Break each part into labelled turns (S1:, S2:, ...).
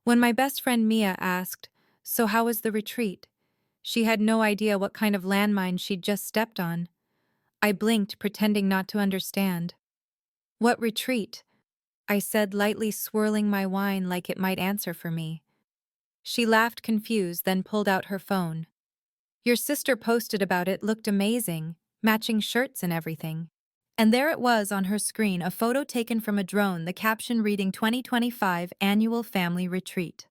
S1: When my best friend Mia asked, "So how was the retreat?" She had no idea what kind of landmine she'd just stepped on. I blinked, pretending not to understand. "What retreat?" I said, lightly swirling my wine like it might answer for me. She laughed confused, then pulled out her phone. "Your sister posted about it, looked amazing, matching shirts and everything." And there it was on her screen, a photo taken from a drone, the caption reading 2025 Annual Family Retreat.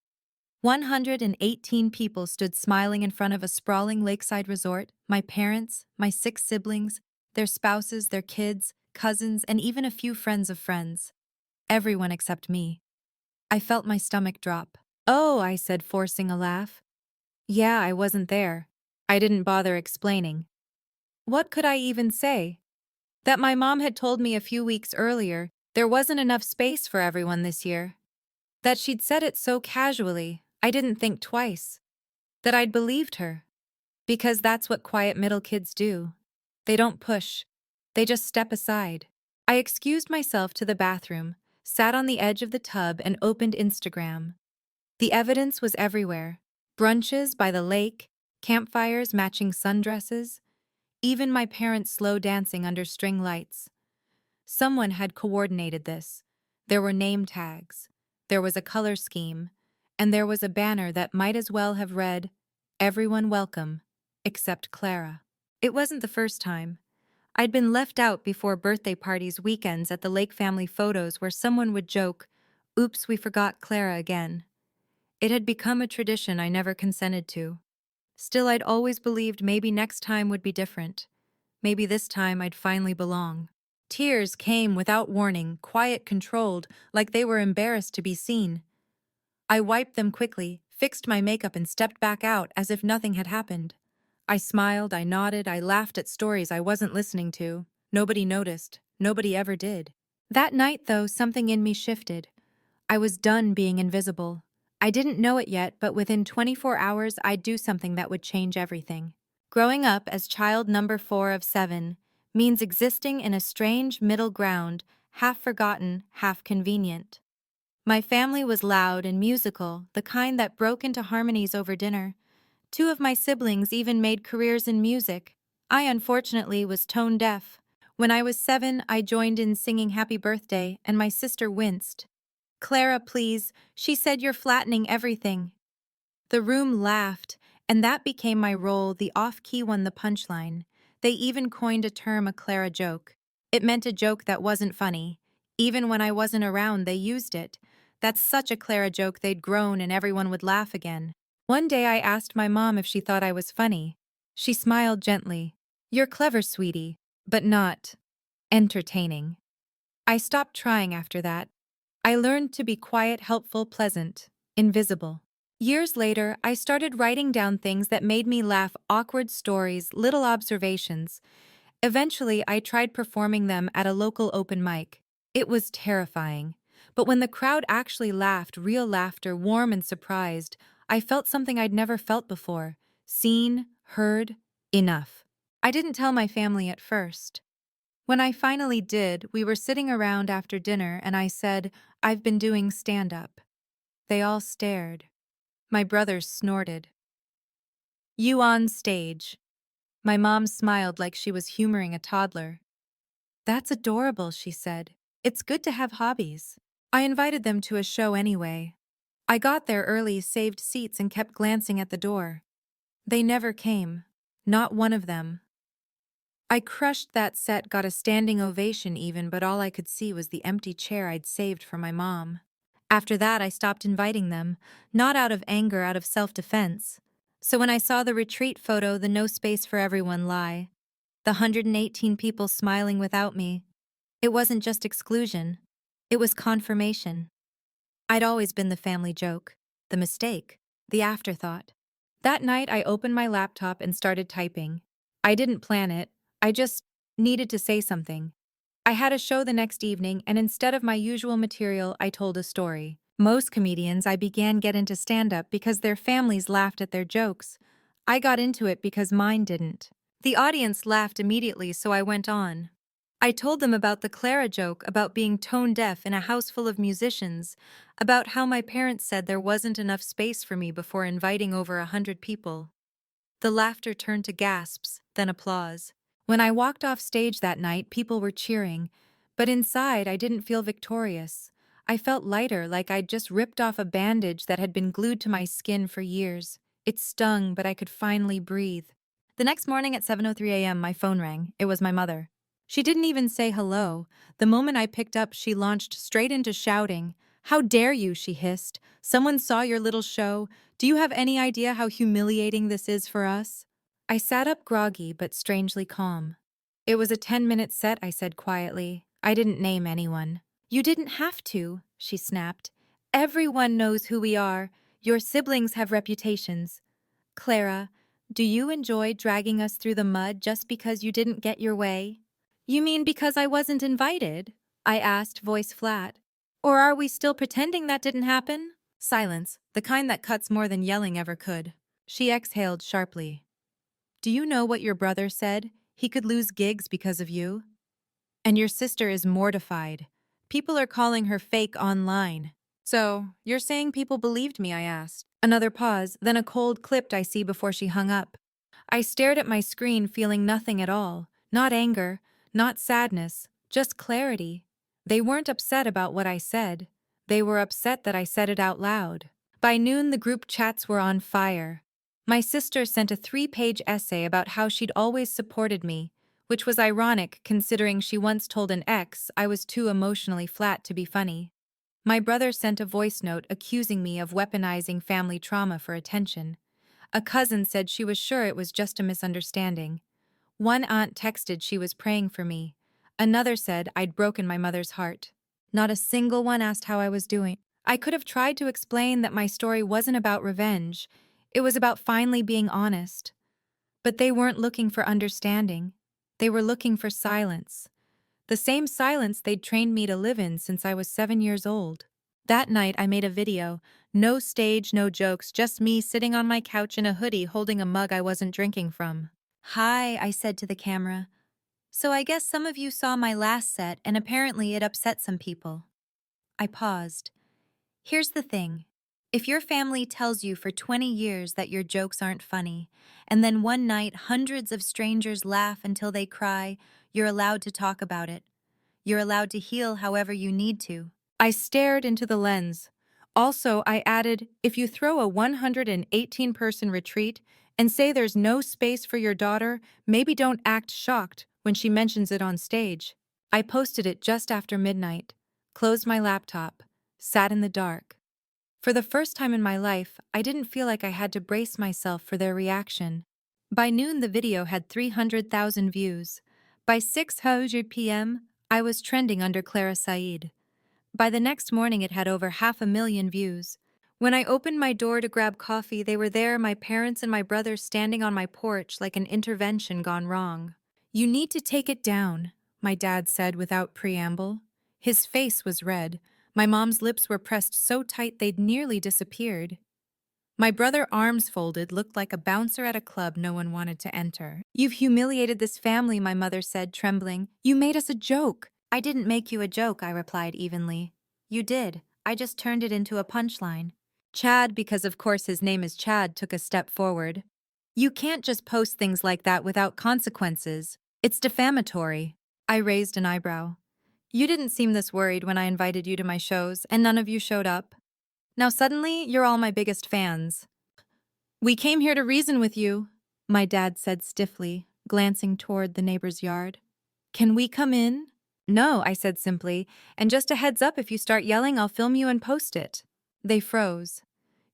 S1: 118 people stood smiling in front of a sprawling lakeside resort, my parents, my 6 siblings, their spouses, their kids, cousins, and even a few friends of friends. Everyone except me. I felt my stomach drop. "Oh," I said, forcing a laugh. "Yeah, I wasn't there." I didn't bother explaining. What could I even say? That my mom had told me a few weeks earlier there wasn't enough space for everyone this year. That she'd said it so casually, I didn't think twice. That I'd believed her. Because that's what quiet middle kids do. They don't push. They just step aside. I excused myself to the bathroom, sat on the edge of the tub, and opened Instagram. The evidence was everywhere. Brunches by the lake, campfires matching sundresses, even my parents slow dancing under string lights. Someone had coordinated this. There were name tags. There was a color scheme. And there was a banner that might as well have read, "Everyone welcome, except Clara." It wasn't the first time. I'd been left out before birthday parties, weekends at the lake, family photos where someone would joke, "Oops, we forgot Clara again." It had become a tradition I never consented to. Still, I'd always believed maybe next time would be different. Maybe this time I'd finally belong. Tears came without warning, quiet, controlled, like they were embarrassed to be seen. I wiped them quickly, fixed my makeup, and stepped back out as if nothing had happened. I smiled, I nodded, I laughed at stories I wasn't listening to. Nobody noticed. Nobody ever did. That night, though, something in me shifted. I was done being invisible. I didn't know it yet, but within 24 hours I'd do something that would change everything. Growing up as child number 4 of 7 means existing in a strange middle ground, half forgotten, half convenient. My family was loud and musical, the kind that broke into harmonies over dinner. 2 of my siblings even made careers in music. I unfortunately was tone deaf. When I was 7, I joined in singing Happy Birthday, and my sister winced. "Clara, please," she said, "you're flattening everything." The room laughed, and that became my role, the off-key one, the punchline. They even coined a term, a Clara joke. It meant a joke that wasn't funny. Even when I wasn't around, they used it. That's such a Clara joke, they'd groan and everyone would laugh again. One day I asked my mom if she thought I was funny. She smiled gently. "You're clever, sweetie, but not entertaining." I stopped trying after that. I learned to be quiet, helpful, pleasant, invisible. Years later, I started writing down things that made me laugh, awkward stories, little observations. Eventually, I tried performing them at a local open mic. It was terrifying. But when the crowd actually laughed, real laughter, warm and surprised, I felt something I'd never felt before. Seen, heard, enough. I didn't tell my family at first. When I finally did, we were sitting around after dinner and I said, "I've been doing stand-up." They all stared. My brothers snorted. "You on stage?" My mom smiled like she was humoring a toddler. "That's adorable," she said. "It's good to have hobbies." I invited them to a show anyway. I got there early, saved seats, and kept glancing at the door. They never came. Not one of them. I crushed that set, got a standing ovation even, but all I could see was the empty chair I'd saved for my mom. After that, I stopped inviting them, not out of anger, out of self-defense. So when I saw the retreat photo, the "no space for everyone" lie, the 118 people smiling without me, it wasn't just exclusion. It was confirmation. I'd always been the family joke, the mistake, the afterthought. That night, I opened my laptop and started typing. I didn't plan it. I just needed to say something. I had a show the next evening, and instead of my usual material, I told a story. Most comedians I began get into stand-up because their families laughed at their jokes. I got into it because mine didn't. The audience laughed immediately, so I went on. I told them about the Clara joke about being tone deaf in a house full of musicians, about how my parents said there wasn't enough space for me before inviting over 100 people. The laughter turned to gasps, then applause. When I walked off stage that night, people were cheering, but inside I didn't feel victorious. I felt lighter, like I'd just ripped off a bandage that had been glued to my skin for years. It stung, but I could finally breathe. The next morning at 7:03 a.m., my phone rang. It was my mother. She didn't even say hello. The moment I picked up, she launched straight into shouting. "How dare you?" she hissed. "Someone saw your little show. Do you have any idea how humiliating this is for us?" I sat up groggy but strangely calm. "It was a 10-minute set," I said quietly. "I didn't name anyone." "You didn't have to," she snapped. "Everyone knows who we are. Your siblings have reputations. Clara, do you enjoy dragging us through the mud just because you didn't get your way?" "You mean because I wasn't invited?" I asked, voice flat. "Or are we still pretending that didn't happen?" Silence, the kind that cuts more than yelling ever could. She exhaled sharply. "Do you know what your brother said? He could lose gigs because of you. And your sister is mortified. People are calling her fake online." "So, you're saying people believed me?" I asked. Another pause, then a cold clipped I see before she hung up. I stared at my screen, feeling nothing at all. Not anger, not sadness, just clarity. They weren't upset about what I said. They were upset that I said it out loud. By noon, the group chats were on fire. My sister sent a 3-page essay about how she'd always supported me, which was ironic considering she once told an ex I was too emotionally flat to be funny. My brother sent a voice note accusing me of weaponizing family trauma for attention. A cousin said she was sure it was just a misunderstanding. One aunt texted she was praying for me. Another said I'd broken my mother's heart. Not a single one asked how I was doing. I could have tried to explain that my story wasn't about revenge. It was about finally being honest. But they weren't looking for understanding. They were looking for silence. The same silence they'd trained me to live in since I was 7 years old. That night I made a video. No stage, no jokes, just me sitting on my couch in a hoodie holding a mug I wasn't drinking from. "Hi," I said to the camera. "So I guess some of you saw my last set and apparently it upset some people." I paused. "Here's the thing. If your family tells you for 20 years that your jokes aren't funny, and then one night hundreds of strangers laugh until they cry, you're allowed to talk about it. You're allowed to heal however you need to." I stared into the lens. Also, I added, if you throw a 118-person retreat and say there's no space for your daughter, maybe don't act shocked when she mentions it on stage. I posted it just after midnight, closed my laptop, sat in the dark. For the first time in my life, I didn't feel like I had to brace myself for their reaction. By noon, the video had 300,000 views. By 6:00 p.m., I was trending under Clara Saeed. By the next morning, it had over 500,000 views. When I opened my door to grab coffee, they were there, my parents and my brother standing on my porch like an intervention gone wrong. "You need to take it down," my dad said without preamble. His face was red. My mom's lips were pressed so tight they'd nearly disappeared. My brother, arms folded, looked like a bouncer at a club no one wanted to enter. "You've humiliated this family," my mother said, trembling. "You made us a joke." "I didn't make you a joke," I replied evenly. "You did. I just turned it into a punchline." Chad, because of course his name is Chad, took a step forward. "You can't just post things like that without consequences. It's defamatory." I raised an eyebrow. "You didn't seem this worried when I invited you to my shows, and none of you showed up. Now suddenly, you're all my biggest fans." "We came here to reason with you," my dad said stiffly, glancing toward the neighbor's yard. "Can we come in?" "No," I said simply, "and just a heads up, if you start yelling, I'll film you and post it." They froze.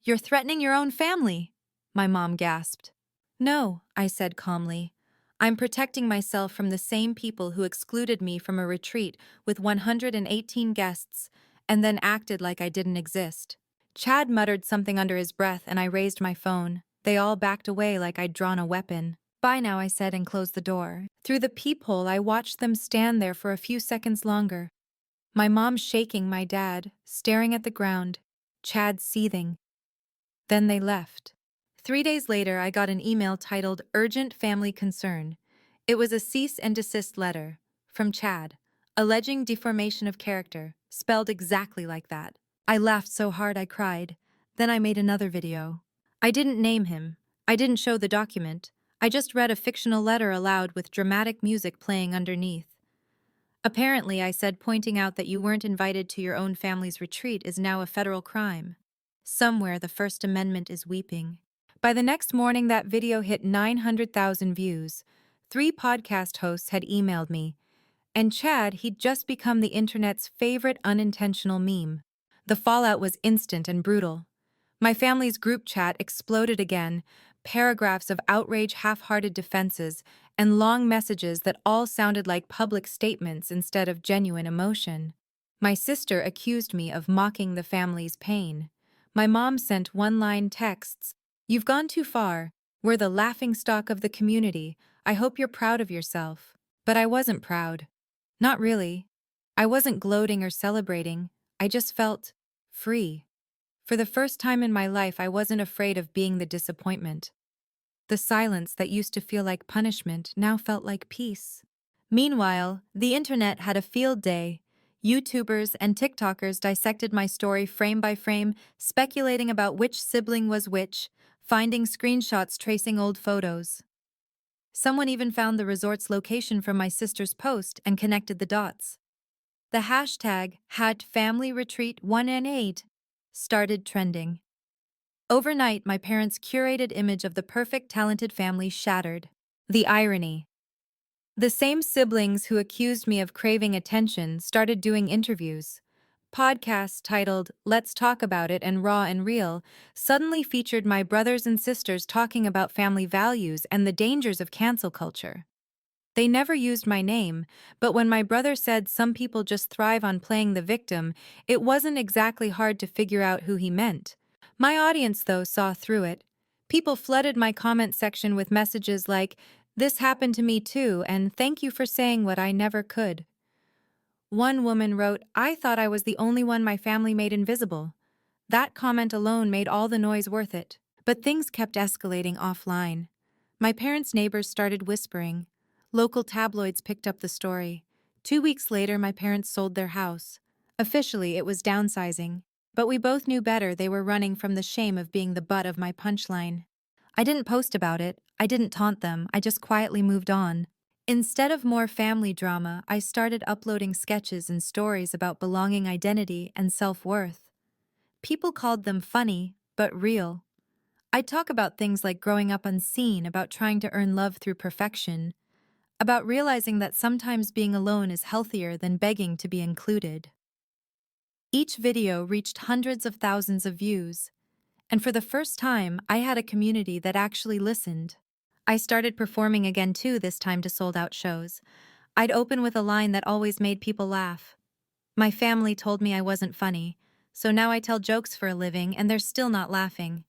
S1: "You're threatening your own family," my mom gasped. "No," I said calmly. "I'm protecting myself from the same people who excluded me from a retreat with 118 guests and then acted like I didn't exist." Chad muttered something under his breath and I raised my phone. They all backed away like I'd drawn a weapon. "Bye now," I said and closed the door. Through the peephole, I watched them stand there for a few seconds longer. My mom shaking my dad, staring at the ground, Chad seething. Then they left. 3 days later, I got an email titled Urgent Family Concern. It was a cease and desist letter. from Chad, alleging deformation of character, spelled exactly like that. I laughed so hard I cried. Then I made another video. I didn't name him. I didn't show the document. I just read a fictional letter aloud with dramatic music playing underneath. Apparently, I said pointing out that you weren't invited to your own family's retreat is now a federal crime. Somewhere the First Amendment is weeping. By the next morning, that video hit 900,000 views. 3 podcast hosts had emailed me. And Chad, he'd just become the internet's favorite unintentional meme. The fallout was instant and brutal. My family's group chat exploded again, paragraphs of outrage, half-hearted defenses, and long messages that all sounded like public statements instead of genuine emotion. My sister accused me of mocking the family's pain. My mom sent one-line texts. "You've gone too far. We're the laughingstock of the community. I hope you're proud of yourself." But I wasn't proud. Not really. I wasn't gloating or celebrating. I just felt free. For the first time in my life, I wasn't afraid of being the disappointment. The silence that used to feel like punishment now felt like peace. Meanwhile, the internet had a field day. YouTubers and TikTokers dissected my story frame by frame, speculating about which sibling was which, finding screenshots tracing old photos. Someone even found the resort's location from my sister's post and connected the dots. The hashtag #HadFamilyRetreat1N8 started trending. Overnight, my parents' curated image of the perfect talented family shattered. The irony. The same siblings who accused me of craving attention started doing interviews. Podcasts titled "Let's Talk About It" and "Raw and Real" suddenly featured my brothers and sisters talking about family values and the dangers of cancel culture. They never used my name, but when my brother said some people just thrive on playing the victim, it wasn't exactly hard to figure out who he meant. My audience, though, saw through it. People flooded my comment section with messages like, "This happened to me too, and thank you for saying what I never could." One woman wrote, "I thought I was the only one my family made invisible." That comment alone made all the noise worth it. But things kept escalating offline. My parents' neighbors started whispering. Local tabloids picked up the story. 2 weeks later, my parents sold their house. Officially, it was downsizing. But we both knew better. They were running from the shame of being the butt of my punchline. I didn't post about it. I didn't taunt them. I just quietly moved on. Instead of more family drama, I started uploading sketches and stories about belonging, identity, and self-worth. People called them funny, but real. I'd talk about things like growing up unseen, about trying to earn love through perfection, about realizing that sometimes being alone is healthier than begging to be included. Each video reached hundreds of thousands of views, and for the first time, I had a community that actually listened. I started performing again too, this time to sold-out shows. I'd open with a line that always made people laugh. My family told me I wasn't funny, so now I tell jokes for a living and they're still not laughing.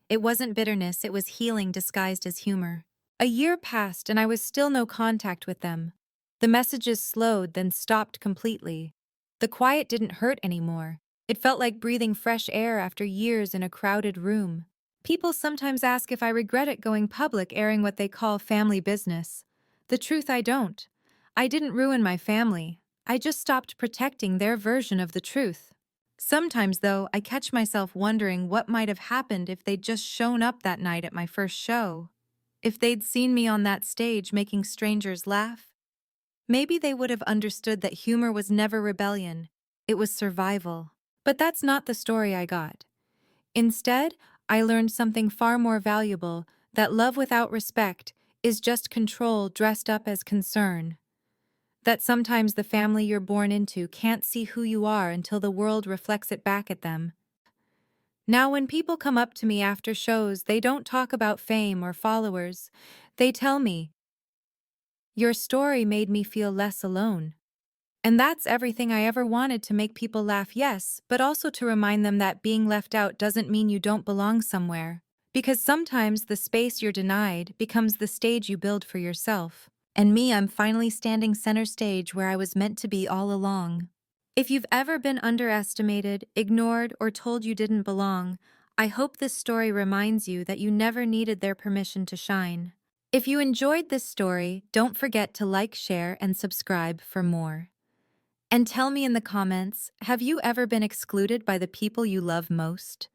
S1: It wasn't bitterness, it was healing disguised as humor. A year passed and I was still no contact with them. The messages slowed, then stopped completely. The quiet didn't hurt anymore. It felt like breathing fresh air after years in a crowded room. People sometimes ask if I regret it going public, airing what they call family business. The truth, I don't. I didn't ruin my family. I just stopped protecting their version of the truth. Sometimes, though, I catch myself wondering what might have happened if they'd just shown up that night at my first show. If they'd seen me on that stage making strangers laugh. Maybe they would have understood that humor was never rebellion. It was survival. But that's not the story I got. Instead, I learned something far more valuable, that love without respect is just control dressed up as concern. That sometimes the family you're born into can't see who you are until the world reflects it back at them. Now, when people come up to me after shows, they don't talk about fame or followers. They tell me, "Your story made me feel less alone." And that's everything I ever wanted, to make people laugh, yes, but also to remind them that being left out doesn't mean you don't belong somewhere. Because sometimes the space you're denied becomes the stage you build for yourself. And me, I'm finally standing center stage where I was meant to be all along. If you've ever been underestimated, ignored, or told you didn't belong, I hope this story reminds you that you never needed their permission to shine. If you enjoyed this story, don't forget to like, share, and subscribe for more. And tell me in the comments, have you ever been excluded by the people you love most?